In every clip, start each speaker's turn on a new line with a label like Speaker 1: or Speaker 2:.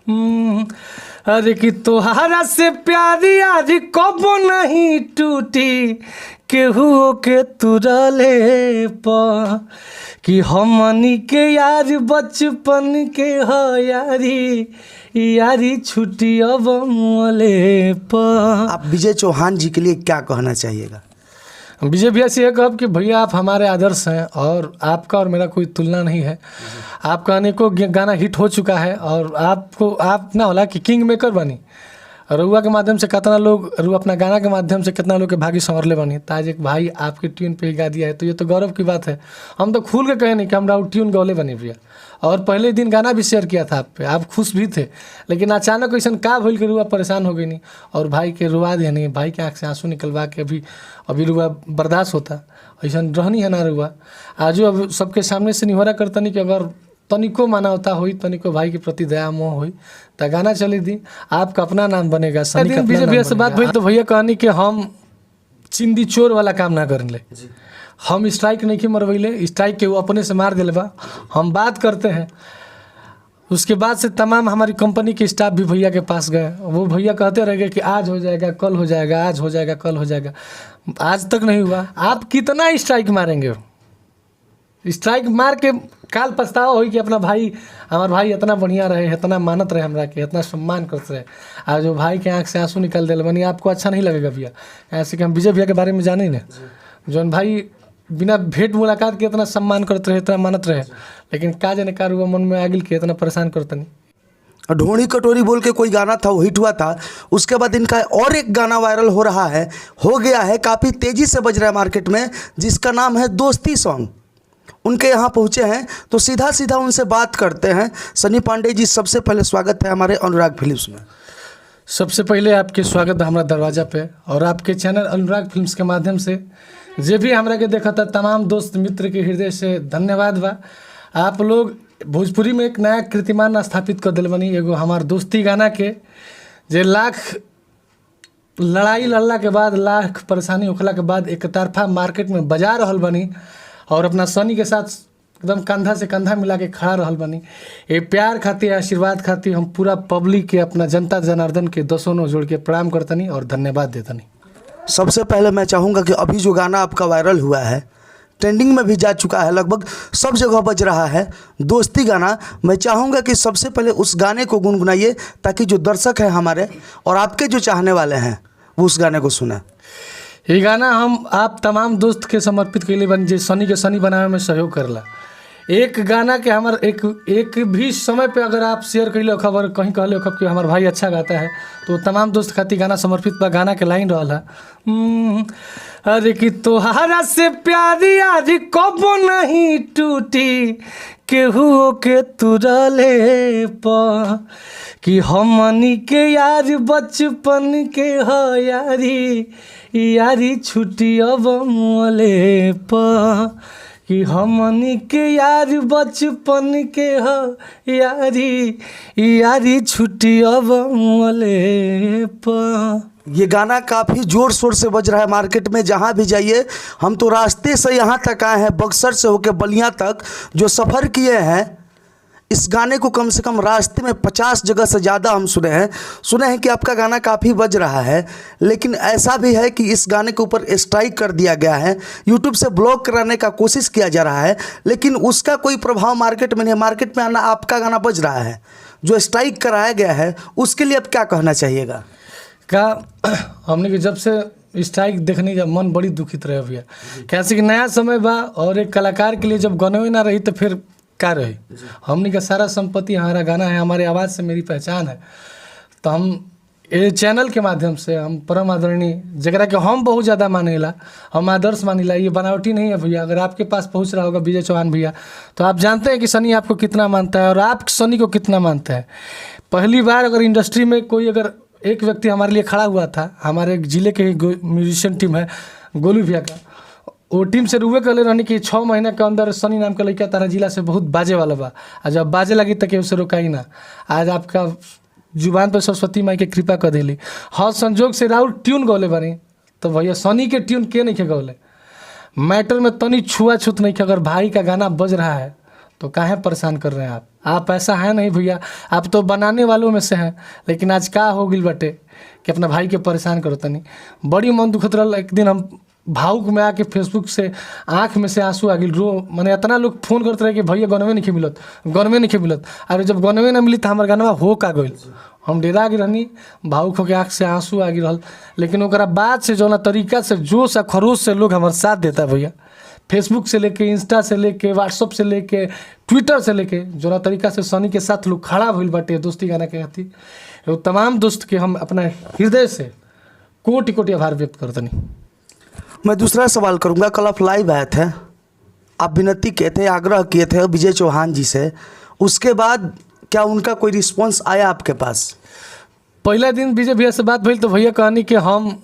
Speaker 1: अरे कि तोहरा से प्यारी आज कब नहीं टूटी केहू के तुरले प कि हमनी के यार बचपन के हो यारी यारी छुट्टी अब मोले प।
Speaker 2: आप विजय चौहान जी के लिए क्या कहना चाहिएगा?
Speaker 1: विजय भैया से यह कहब कि भैया आप हमारे आदर्श हैं और आपका और मेरा कोई तुलना नहीं है। आपका अनेकों गाना हिट हो चुका है और आपको आप ना होला कि किंग मेकर बनी। रुआ के माध्यम से कितना लोग रुआ अपना गाना के माध्यम से कितना लोग के भागी संवरले बनी। ताज एक भाई आपके ट्यून पे ही गा दिया है तो ये तो गौरव की बात है। हम तो खुल के कहे नहीं कि हम ट्यून गौले बनी भैया। और पहले दिन गाना भी शेयर किया था आप पे, आप खुश भी थे, लेकिन अचानक ऐसा का भूल के रुआ परेशान हो गई नहीं और भाई के रुआ दे नहीं, भाई के आँख से आंसू निकलवा के अभी रुआ बर्दाश्त होता ऐसा रहनी है ना रुआ। आजो अब सबके सामने से निहोरा करता नहीं कि अगर तनिको मानवता हुई, तनिको भाई के प्रति दया मोह हुई तो गाना चली दी, आपका अपना नाम बनेगा। सनी विजय भैया से बात हुई तो भैया कहनी कि हम चिंदी चोर वाला काम ना कर ले, हम स्ट्राइक नहीं मरवैले, स्ट्राइक के वो अपने से मार दिले बा, हम बात करते हैं। उसके बाद से तमाम हमारी कंपनी के स्टाफ भी भैया के पास गए, वो भैया कहते रह गए कि आज हो जाएगा कल हो जाएगा, आज हो जाएगा कल हो जाएगा, आज तक नहीं हुआ। आप कितना स्ट्राइक मारेंगे? स्ट्राइक मार के काल पछतावा हो कि अपना भाई हमारा भाई इतना बढ़िया रहे, इतना मानत रहे, हमरा के इतना सम्मान करते रहे, आज जो भाई के आँख से आंसू निकल दिल बनी, आपको अच्छा नहीं लगेगा भैया? ऐसे कि हम विजय भैया के बारे में जाने ना, जौन भाई बिना भेंट मुलाकात के इतना सम्मान करते रहे, इतना मानत रहे, लेकिन का जाने कार हुआ मन में आगिल के इतना परेशान करते नहीं।
Speaker 2: ढोणी कटोरी बोल के कोई गाना था वो हिट हुआ था, उसके बाद इनका और एक गाना वायरल हो रहा है, हो गया है, काफ़ी तेज़ी से बज रहा है मार्केट में, जिसका नाम है दोस्ती सॉन्ग। उनके यहाँ पहुँचे हैं तो सीधा सीधा उनसे बात करते हैं। सनी पांडे जी, सबसे पहले स्वागत है हमारे अनुराग फिल्म्स में।
Speaker 1: सबसे पहले आपके स्वागत है हमारा दरवाज़ा पे और आपके चैनल अनुराग फिल्म्स के माध्यम से जे भी हमरा के देखा था तमाम दोस्त मित्र के हृदय से धन्यवाद बा। आप लोग भोजपुरी में एक नया कीर्तिमान स्थापित कर दिल बनी। एगो हमार दोस्ती गाना के जे लाख लड़ाई लड़ला के बाद, लाख परेशानी होखला के बाद एक तरफा मार्केट में बजा रहल बनी और अपना सनी के साथ एकदम कंधा से कंधा मिला के खड़ा रहल बनी। ये प्यार खातिर, आशीर्वाद खातिर हम पूरा पब्लिक के, अपना जनता जनार्दन के दसों जोड़ के प्रणाम करतनी और धन्यवाद देतनी।
Speaker 2: सबसे पहले मैं चाहूँगा कि अभी जो गाना आपका वायरल हुआ है, ट्रेंडिंग में भी जा चुका है, लगभग सब जगह बज रहा है, दोस्ती गाना, मैं चाहूँगा कि सबसे पहले उस गाने को गुनगुनाइए ताकि जो दर्शक हैं हमारे और आपके जो चाहने वाले हैं वो उस गाने को सुने।
Speaker 1: ये गाना हम आप तमाम दोस्त के समर्पित कैले बन जे सनी के सनी बनावे में सहयोग करला। एक गाना के हमार एक भी समय पे अगर आप शेयर कैले खबर कहीं कहले खबर कि हमार भाई अच्छा गाता है तो तमाम दोस्त खातिर गाना समर्पित बा। गाना के लाइन रहला, अरे कि तोहरा से प्यारी आज कब नहीं टूटी केहू के तुरले प कि हमनी के यार बचपन के हो यारी यारी छुट्टी अब मोले प कि हमनी के यार बचपन के हो यारी यारी छुट्टी अब मोले प।
Speaker 2: ये गाना काफ़ी ज़ोर शोर से बज रहा है मार्केट में, जहाँ भी जाइए। हम तो रास्ते से यहाँ तक आए हैं, बक्सर से होकर बलिया तक जो सफ़र किए हैं, इस गाने को कम से कम रास्ते में 50 जगह से ज़्यादा हम सुने हैं कि आपका गाना काफ़ी बज रहा है। लेकिन ऐसा भी है कि इस गाने के ऊपर स्ट्राइक कर दिया गया है, यूट्यूब से ब्लॉक कराने का कोशिश किया जा रहा है, लेकिन उसका कोई प्रभाव मार्केट में नहीं। मार्केट में आना आपका गाना बज रहा है, जो स्ट्राइक कराया गया है उसके लिए अब क्या कहना चाहिएगा?
Speaker 1: का हमने कि जब से स्ट्राइक देखने जब मन बड़ी दुखित रहे भैया, कैसे कि नया समय बा और एक कलाकार के लिए जब गाना ना रही तो फिर क्या रही। हमने का सारा संपत्ति हमारा गाना है, हमारी आवाज़ से मेरी पहचान है। तो हम ये चैनल के माध्यम से हम परम आदरणीय जगरा के हम बहुत ज़्यादा मानेला, हम आदर्श मानीला, ये बनावटी नहीं है भैया। अगर आपके पास पहुंच रहा होगा विजय चौहान भैया तो आप जानते हैं कि सनी आपको कितना मानता है और आप सनी को कितना मानते हैं। पहली बार अगर इंडस्ट्री में कोई अगर एक व्यक्ति हमारे लिए खड़ा हुआ था, हमारे ज़िले के म्यूजिशियन टीम है गोलू भैया का, वो टीम से रुए कहले रहनी कि 6 महीने के अंदर सनी नाम का लड़का तारा जिला से बहुत बाजे वाला बा, और जब बाजे लगी तक उसे रोकाई ना। आज आपका जुबान पर सरस्वती माई के कृपा कर दिली। हाँ, संजोग से राउर ट्यून गौले बनी तो भैया सनी के ट्यून के नहीं के गौले। मैटर में तनी छुआछूत नहीं कि अगर भाई का गाना बज रहा है तो काहे परेशान कर रहे हैं आप। आप ऐसा है नहीं भैया, आप तो बनाने वालों में से हैं। लेकिन आज का हो गिल बटे कि अपना भाई के परेशान करो तनी, बड़ी मन दुखत रहा। एक दिन हम भावुक में आके फेसबुक से आँख में से आंसू आ गिल, रो मैंने इतना लोग फोन करते रहे कि भैया गनवे नहीं मिलत, गनवे नहीं मिलत। अरे जब गनवे ना मिली तो हमारे गानवा हो का गइल, हम डेरा गिल रहनी, भावुक होकर आँख से आंसू आ गिल। लेकिन ओकरा बाद से जो ना तरीका से जोश आ खरोश से लोग हमारे साथ देता भैया, फेसबुक से लेके, इंस्टा से लेके, व्हाट्सअप से लेके, ट्विटर से लेके, जो ना तरीका से सनी के साथ लोग खड़ा भइल बाटे दोस्ती गाना के खातिर। वो तमाम दोस्त के हम अपना हृदय से कोटि कोटि आभार व्यक्त करतनी।
Speaker 2: मैं दूसरा सवाल करूंगा। कल आप लाइव आए थे, आप विनती किए थे, आग्रह किए थे विजय चौहान जी से, उसके बाद क्या उनका कोई रिस्पॉन्स आया आपके पास?
Speaker 1: पहला दिन विजय भैया से बात भइल तो भैया कहनी कि हम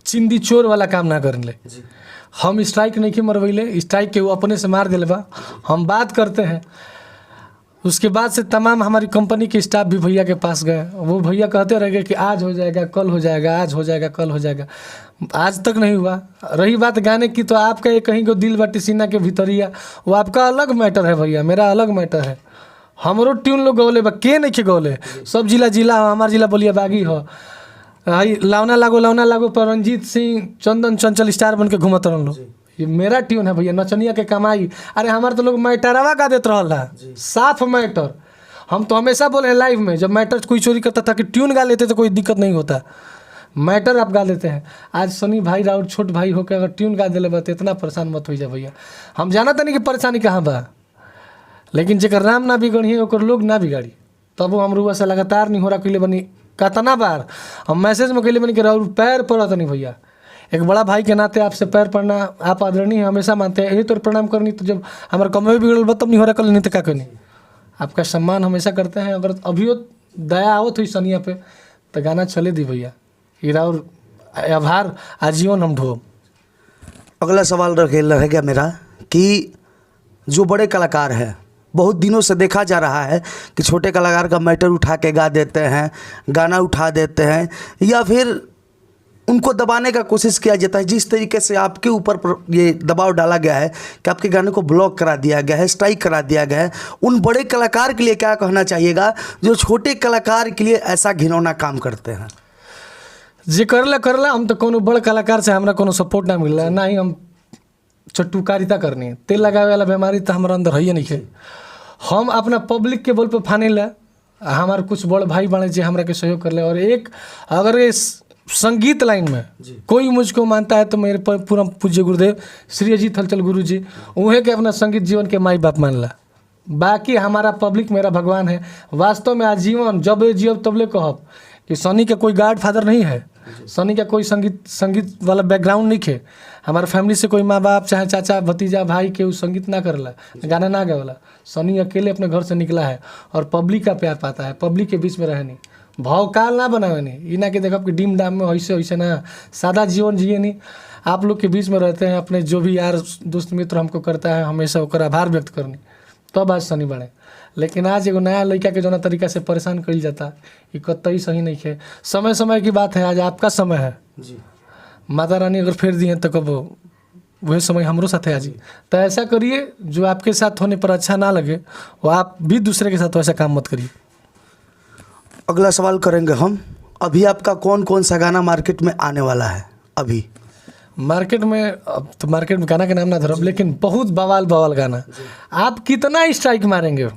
Speaker 1: चिंदी चोर वाला काम ना करेंगे, हम स्ट्राइक नहीं के मरवैले, स्ट्राइक के वो अपने से मार दिले बा, हम बात करते हैं। उसके बाद से तमाम हमारी कंपनी के स्टाफ भी भैया के पास गए, वो भैया कहते रह गए कि आज हो जाएगा, कल हो जाएगा, आज हो जाएगा, कल हो जाएगा। आज तक नहीं हुआ। रही बात गाने की, तो आपका ये कहीं को दिल बाटी सीना के भीतरिया, वो आपका अलग मैटर है भैया, मेरा अलग मैटर है। हमरो ट्यून लोग गौले बा, के नहीं के गौले, सब जिला जिला हो, हमार जिला बोलिया बागी हो। लावना लागो पर रंजीत सिंह, चंदन चंचल स्टार बन के घूमत रहन लो, ये मेरा ट्यून है भैया, नचनिया के कमाई। अरे हमारे तो लोग मैटरवा का देते रहा, साफ मैटर। हम तो हमेशा बोले हैं लाइव में, जब मैटर कोई चोरी करता था कि ट्यून गा लेते तो कोई दिक्कत नहीं होता, मैटर आप गा लेते हैं। आज सनी भाई राउर छोट भाई होकर अगर ट्यून गा दिले बा तो इतना परेशान मत हो जाए भैया। हम जाना था नहीं कि परेशानी कहाँ बा, लेकिन जेकर राम ना बिगड़ी ओकर लोग ना बिगाड़ी। तब वो हम रुआ से लगातार नहीं हो रहा कैले बनी, कितना बार हम मैसेज में कैले बनी कि राउर पैर पड़त नहीं भैया। एक बड़ा भाई के नाते आपसे पैर पड़ना, आप आदरणीय हमेशा मानते हैं, यही तो प्रणाम करनी। तो जब हमारा कमवे बिगड़ल बा तब नहीं हो रहा, कल नहीं तो क्या करनी। आपका सम्मान हमेशा करते हैं। अगर अभी दया आवत हुई सनिया पे तो गाना चले दी भैया, हीरा और आभार आजीवन हम ढो।
Speaker 2: अगला सवाल रह गया मेरा कि जो बड़े कलाकार हैं, बहुत दिनों से देखा जा रहा है कि छोटे कलाकार का मैटर उठा के गा देते हैं, गाना उठा देते हैं, या फिर उनको दबाने का कोशिश किया जाता है। जिस तरीके से आपके ऊपर ये दबाव डाला गया है कि आपके गाने को ब्लॉक करा दिया गया है, स्ट्राइक करा दिया गया है, उन बड़े कलाकार के लिए क्या कहना चाहिएगा जो छोटे कलाकार के लिए ऐसा घिनौना काम करते हैं?
Speaker 1: जे करला हम तो कोनो बड़ कलाकार से हमरा कोनो सपोर्ट ना मिल रहा है, ना ही हम चट्टुकारिता करनी है। तेल लगावे वाला बीमारी तो हमारा अंदर है नहीं है। हम अपना पब्लिक के बोल पे फाने ला, हमारे कुछ बड़ भाई बने जे हमरा के सहयोग कर ले। और एक अगर इस संगीत लाइन में कोई मुझको मानता है तो मेरे पूरा पूज्य गुरुदेव श्री अजीत हलचल गुरु जी, उन्हें के अपना संगीत जीवन के माई बाप मान ला। बाकी हमारा पब्लिक मेरा भगवान है। वास्तव में आजीवन जब जियब तबले कहब कि सनी का कोई गॉड फादर नहीं है, सनी का कोई संगीत वाला बैकग्राउंड नहीं है। हमारे फैमिली से कोई माँ बाप चाहे चाचा भतीजा भाई के संगीत ना करला, गाना ना गावला। सनी अकेले अपने घर से निकला है और पब्लिक का प्यार पाता है, पब्लिक के बीच में रहे नहीं, भावकाल ना बनावे नहीं, इना के देखब कि डीम डाम में वैसे वैसे ना, सादा जीवन जिए नहीं। आप लोग के बीच में रहते हैं, अपने जो भी यार दोस्त मित्र हमको करता है हमेशा ओकर आभार व्यक्त करनी, तब आज सनी बने। लेकिन आज एगो नया लड़का के जो तरीका से परेशान करी जाता, ये कतई सही नहीं है। समय समय की बात है, आज आपका समय है जी। माता रानी अगर फेर दी हैं तो कब वही समय हमरो साथ है आज। तो ऐसा करिए जो आपके साथ होने पर अच्छा ना लगे, वो आप भी दूसरे के साथ वैसा काम मत करिए।
Speaker 2: अगला सवाल करेंगे हम, अभी आपका कौन कौन सा गाना मार्केट में आने वाला है? अभी
Speaker 1: मार्केट में, अब तो मार्केट में गाना के नाम ना धरब, लेकिन बहुत बवाल गाना। आप कितना स्ट्राइक मारेंगे?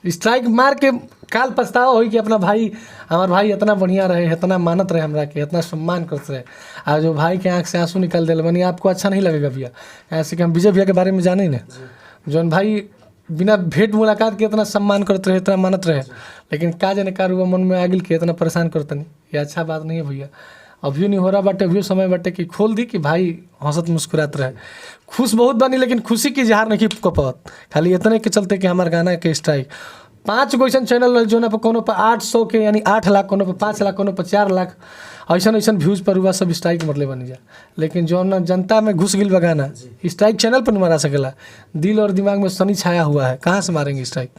Speaker 1: स्ट्राइक मार के काल पछतावा हो कि अपना भाई, हमारा भाई इतना बढ़िया रहे, इतना मानत रहे, हमरा के इतना सम्मान करते रहे, और जो भाई के आँख से आंसू निकाल दिल बनी, आपको अच्छा नहीं लगेगा भैया। ऐसे कि हम विजय भैया के बारे में जाने ना, जौन भाई बिना भेंट मुलाकात के इतना सम्मान करते रहे, इतना मानत रहे, लेकिन का जाने कार हुआ मन में आगिल के इतना परेशान करते नहीं। ये अच्छा बात नहीं है भैया। अभी नहीं हो रहा बाटे, अभी समय बाटे कि खोल दी कि भाई हंसत मुस्कुरात रहे। खुश बहुत बनी, लेकिन खुशी की इजहार नहीं कपत, खाली इतने के चलते कि हमारे गाना के स्ट्राइक। 5 गो ऐसा चैनल जो ना पर कोनो पर 800 के यानी 8 लाख, कोनो पर 5 लाख, कोनो पर 4 लाख ऐसा व्यूज पर हुआ, सब स्ट्राइक मतलब बनी जा। लेकिन जो ना जनता में घुस गिल बगाना, स्ट्राइक चैनल पर नहीं मारा सकेला। दिल और दिमाग में सनी छाया हुआ है, कहाँ से मारेंगे स्ट्राइक?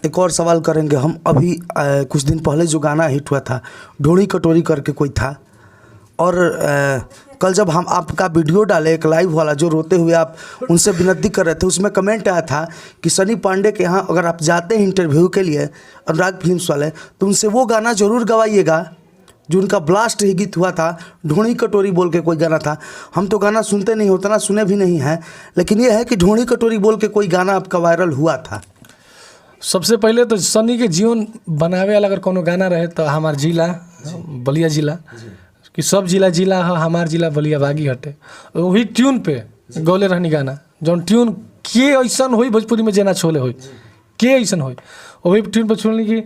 Speaker 2: एक और सवाल करेंगे हम। अभी कुछ दिन पहले जो गाना हिट हुआ था, ढोड़ी कटोरी करके कोई था, और कल जब हम आपका वीडियो डाले एक लाइव वाला जो रोते हुए आप उनसे विनती कर रहे थे, उसमें कमेंट आया था कि सनी पांडे के यहाँ अगर आप जाते हैं इंटरव्यू के लिए अनुराग फिल्म्स वाले, तो उनसे वो गाना ज़रूर गवाइएगा जो उनका ब्लास्ट ही गीत हुआ था, ढोणी कटोरी बोल के कोई गाना था। हम तो गाना सुनते नहीं, उतना सुने भी नहीं हैं, लेकिन ये है कि ढोणी कटोरी बोल के कोई गाना आपका वायरल हुआ था।
Speaker 1: सबसे पहले तो सनी के जीवन बनावे वाला अगर कोनो गाना रहे तो हमार जिला बलिया जिला कि सब जिला जिला है, हमार जिला बलिया बागी हटे, वही ट्यून पे गौले रहनी गाना, जौन ट्यून के ऐसा होई भोजपुरी में जेना छोले होई के ऐसा होई, वही ट्यून पे छोड़ने की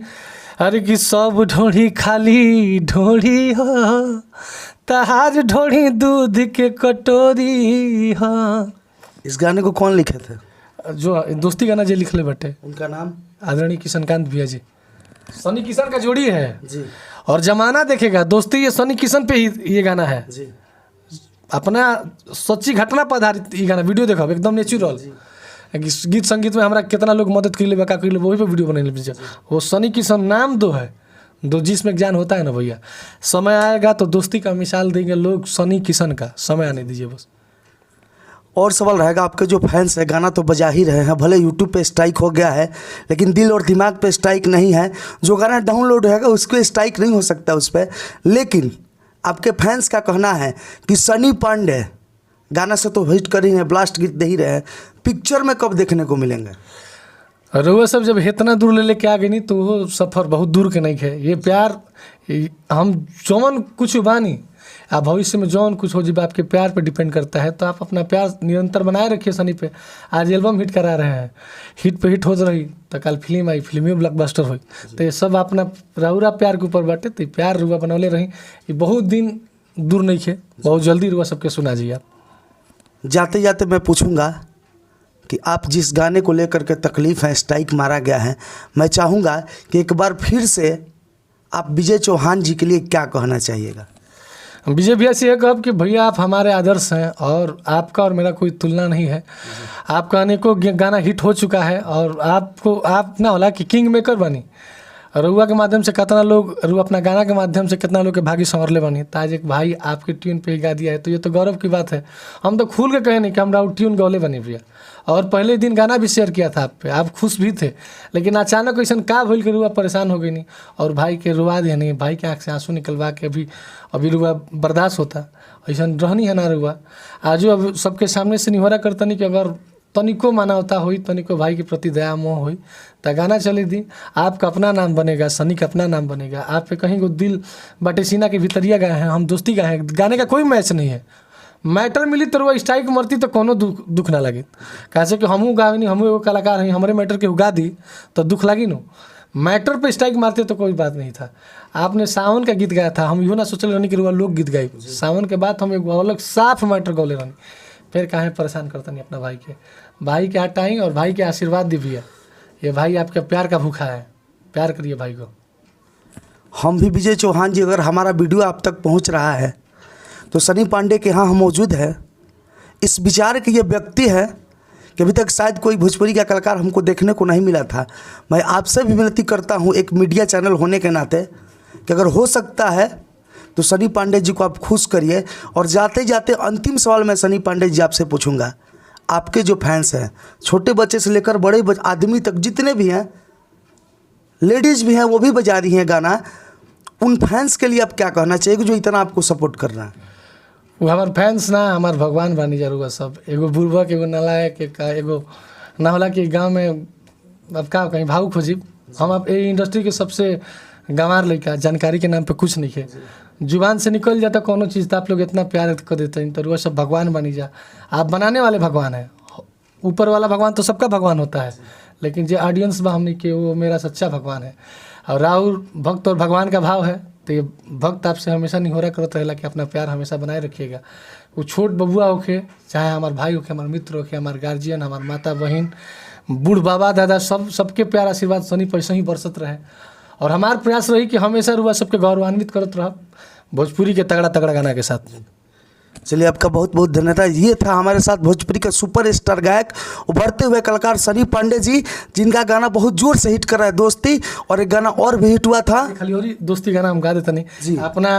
Speaker 1: अरे कि सब ढोढ़ी खाली ढोढ़ी हो तहार ढोढ़ी दूध के कटोरी हो।
Speaker 2: इस गाने को कौन लिखे थे?
Speaker 1: जो दोस्ती गाना जो लिखले बटे,
Speaker 2: उनका नाम
Speaker 1: आदरणीय किशनकांत भैया जी, सनी किशन का जोड़ी है
Speaker 2: जी।
Speaker 1: और जमाना देखेगा दोस्ती, ये सनी किशन पे ही ये गाना है
Speaker 2: जी।
Speaker 1: अपना सच्ची घटना पर आधारित ये गाना, वीडियो देखो एकदम नेचुरल। गीत संगीत में हमारा कितना लोग मदद कर ले का कर ले, वही पे वीडियो बने लीजिए। वो सनी किशन नाम दो है, दो जिसमें ज्ञान होता है ना भैया। समय आएगा तो दोस्ती का मिसाल देंगे लोग सनी किशन का, समय आने दीजिए बस।
Speaker 2: और सवाल रहेगा, आपके जो फैंस है गाना तो बजा ही रहे हैं, भले यूट्यूब पे स्ट्राइक हो गया है लेकिन दिल और दिमाग पे स्ट्राइक नहीं है। जो गाना डाउनलोड रहेगा उसको स्ट्राइक नहीं हो सकता उस पर, लेकिन आपके फैंस का कहना है कि सनी पांडे गाना से तो हिट कर ही है, ब्लास्ट गीत दे ही रहे हैं, पिक्चर में कब देखने को मिलेंगे?
Speaker 1: अरे वो सब जब इतना दूर ले लेके आ गई नहीं तो वो सफ़र बहुत दूर के नहीं है। ये प्यार हम जौन कुछ बानी आप भविष्य में जौन कुछ हो, जब आपके प्यार पे डिपेंड करता है, तो आप अपना प्यार निरंतर बनाए रखिए सनी पे। आज एल्बम हिट करा रहे हैं, हिट पे हिट हो रही तो कल फिल्म आई, फिल्मी ब्लॉकबस्टर हुई, तो ये सब अपना रउरा प्यार के ऊपर बाटे। तो प्यार रुआ बनौले रही, ये बहुत दिन दूर नहीं है, बहुत जल्दी रुआ सबके सुना जी। आप
Speaker 2: जाते जाते मैं पूछूंगा कि आप जिस गाने को लेकर के तकलीफ़ है, स्ट्राइक मारा गया है, मैं चाहूँगा कि एक बार फिर से आप विजय चौहान जी के लिए क्या कहना चाहिएगा?
Speaker 1: विजय भैया से ये कहब कि भैया आप हमारे आदर्श हैं और आपका और मेरा कोई तुलना नहीं है। आपका अनेकों गाना हिट हो चुका है और आपको आप ना होला कि किंग मेकर बनी, रुआ के माध्यम से कितना लोग, रुआ अपना गाना के माध्यम से कितना लोग के भागी संवरले बनी। तो आज एक भाई आपके ट्यून पे ही गा दिया है, तो ये तो गौरव की बात है। हम तो खुल के कहे नहीं कि हम ट्यून गौले बनी भैया, और पहले दिन गाना भी शेयर किया था आप पे, आप खुश भी थे, लेकिन अचानक ऐसा का भूल के रुआ परेशान हो गई नहीं और भाई के रुआ दिया नहीं, भाई के आँख से आंसू निकलवा के अभी रुआ बर्दाश्त होता, ऐसा रहनी है ना रुआ। आज अब सबके सामने से निहोरा करता नहीं कि अगर तनिको मानवता हुई, तनिको भाई के प्रति दया मोह हुई तो गाना चले दी, आपका अपना नाम बनेगा, सनी का अपना नाम बनेगा। आप पे कहीं को दिल बाटे सीना के भीतरिया गए हैं, हम दोस्ती गए हैं, गाने का कोई मैच नहीं है। मैटर मिली तो वो स्ट्राइक मरती तो कोनो दुख ना लगे, कैसे कि हमू गावे नहीं, हमू एगो कलाकार हैं, हमारे मैटर के उगा दी तो दुख लगी नो। मैटर पे स्ट्राइक मारते तो कोई बात नहीं था। आपने सावन का गीत गाया था, हम यूँ ना सोचल रहनी कि रुआ लोग गीत गाई, सावन के बाद हम एक अलग साफ मैटर गौले रहनी, फिर काहे परेशान करता नहीं अपना भाई के हटाई और भाई के आशीर्वाद दीजिए। ये भाई आपके प्यार का भूखा है, प्यार करिए भाई को।
Speaker 2: हम भी विजय चौहान जी, अगर हमारा वीडियो आप तक पहुंच रहा है तो सनी पांडे के यहाँ हम मौजूद है। इस विचार के ये व्यक्ति है कि अभी तक शायद कोई भोजपुरी का कलाकार हमको देखने को नहीं मिला था। मैं आपसे भी विनती करता हूँ एक मीडिया चैनल होने के नाते कि अगर हो सकता है तो सनी पांडे जी को आप खुश करिए। और जाते जाते अंतिम सवाल मैं सनी पांडे जी आपसे पूछूंगा, आपके जो फैंस हैं, छोटे बच्चे से लेकर बड़े आदमी तक जितने भी हैं, लेडीज़ भी हैं, वो भी बजा रही हैं गाना, उन फैंस के लिए आप क्या कहना चाहिए जो इतना आपको सपोर्ट कर रहा है?
Speaker 1: वो हमारे फैंस ना हमारे भगवान बानी जरूर सब, एगो बुर्बक एगो नलायक एगो ना होला कि गाँव में अब का कहीं भाव खोजी। हम आप इंडस्ट्री के सबसे गंवार लड़का, जानकारी के नाम पे कुछ नहीं है, जुबान से निकल जाता कोनो चीज़ तो आप लोग इतना प्यार कर देते हैं, तो वो सब भगवान बनी जा। आप बनाने वाले भगवान हैं, ऊपर वाला भगवान तो सबका भगवान होता है, लेकिन जो ऑडियंस बा हमने के वो मेरा सच्चा भगवान है। और राहुल भक्त और भगवान का भाव है, तो ये भक्त आपसे हमेशा निहोरा करता रहेगा कि अपना प्यार हमेशा बनाए रखिएगा। वो छोट बबुआ होके, चाहे हमारे भाई होके, हमारे मित्र होके, हमारे गार्जियन, हमारे माता बहन, बूढ़ बाबा दादा, सबके प्यार आशीर्वाद सनी पैसे ही बरसत रहे। और हमारा प्रयास रही कि हमेशा रुआ सबके गौरवान्वित करत रहा भोजपुरी के तगड़ा तगड़ा गाना के साथ।
Speaker 2: चलिए, आपका बहुत बहुत धन्यवाद। ये था हमारे साथ भोजपुरी का सुपर स्टार गायक, उभरते हुए कलाकार सनी पांडे जी, जिनका गाना बहुत जोर से हिट कर रहा है दोस्ती, और एक गाना और भी हिट हुआ था
Speaker 1: खलियोरी दोस्ती गाना हम गा देते नहीं अपना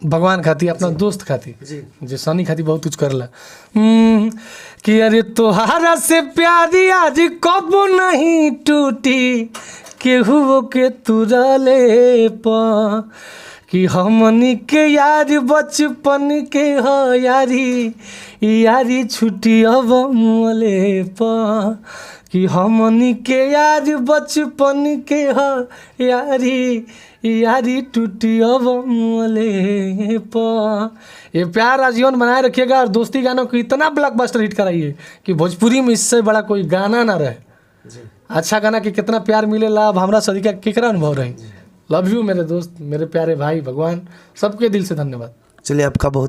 Speaker 1: भगवान खाती, अपना दोस्त खाती, जो सनी खाती बहुत कुछ करला। कि अरे तोहारा से प्यारी आज कब नहीं टूटी, केहू के तुरले पा, कि हमनी के यार बचपन के हो यारी, यारी छुट्टी अब मोले पा, कि हमनी के यार बचपन के हो यारी, यारी टूटी अब मोले पा। ये प्यार आजीवन बनाए रखिएगा और दोस्ती गानों को इतना ब्लॉकबस्टर हिट कराइए कि भोजपुरी में इससे बड़ा कोई गाना ना रहे। अच्छा गाना कि कितना प्यार मिलेला, अब हमरा सदी का केकरा अनुभव रही। लव यू मेरे दोस्त, मेरे प्यारे भाई, भगवान सबके दिल से धन्यवाद।
Speaker 2: चलिए आपका बहुत